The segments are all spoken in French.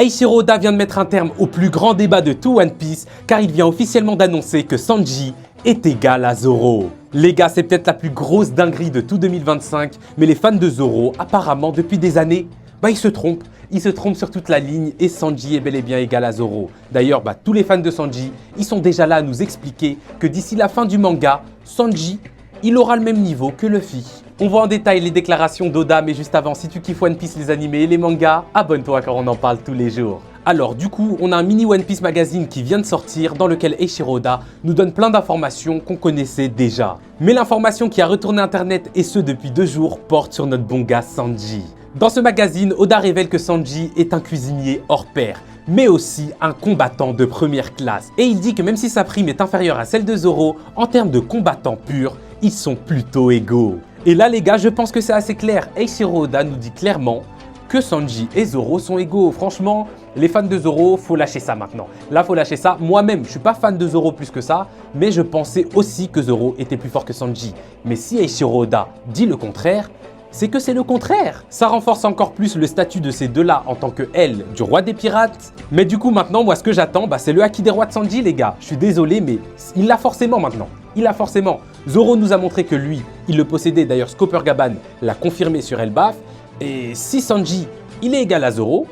Eiichiro Oda vient de mettre un terme au plus grand débat de tout One Piece car il vient officiellement d'annoncer que Sanji est égal à Zoro. Les gars, c'est peut-être la plus grosse dinguerie de tout 2025, mais les fans de Zoro, apparemment depuis des années, ils se trompent. Ils se trompent sur toute la ligne et Sanji est bel et bien égal à Zoro. D'ailleurs, tous les fans de Sanji, ils sont déjà là à nous expliquer que d'ici la fin du manga, Sanji, il aura le même niveau que Luffy. On voit en détail les déclarations d'Oda, mais juste avant, si tu kiffes One Piece, les animés et les mangas, abonne-toi car on en parle tous les jours. Alors du coup, on a un mini One Piece magazine qui vient de sortir dans lequel Eiichiro Oda nous donne plein d'informations qu'on connaissait déjà. Mais l'information qui a retourné internet, et ce depuis 2 jours, porte sur notre bon gars Sanji. Dans ce magazine, Oda révèle que Sanji est un cuisinier hors pair, mais aussi un combattant de première classe. Et il dit que même si sa prime est inférieure à celle de Zoro, en termes de combattants purs, ils sont plutôt égaux. Et là les gars, je pense que c'est assez clair. Eiichiro Oda nous dit clairement que Sanji et Zoro sont égaux. Franchement, les fans de Zoro, faut lâcher ça maintenant. Là, faut lâcher ça. Moi-même, je suis pas fan de Zoro plus que ça, mais je pensais aussi que Zoro était plus fort que Sanji. Mais si Eiichiro Oda dit le contraire, c'est que c'est le contraire. Ça renforce encore plus le statut de ces deux-là en tant que elle, du roi des pirates. Mais du coup, maintenant, moi, ce que j'attends, c'est le haki des rois de Sanji, les gars. Je suis désolé, mais il l'a forcément maintenant. Il l'a forcément. Zoro nous a montré que lui, il le possédait. D'ailleurs, Scopper-Gaban l'a confirmé sur Elbaf. Et si Sanji, il est égal à Zoro,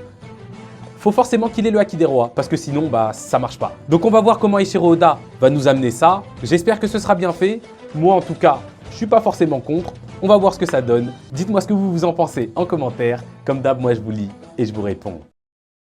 faut forcément qu'il ait le haki des rois, parce que sinon, ça marche pas. Donc on va voir comment Eiichiro Oda va nous amener ça. J'espère que ce sera bien fait. Moi, en tout cas, je suis pas forcément contre. On va voir ce que ça donne. Dites-moi ce que vous en pensez en commentaire. Comme d'hab, moi je vous lis et je vous réponds.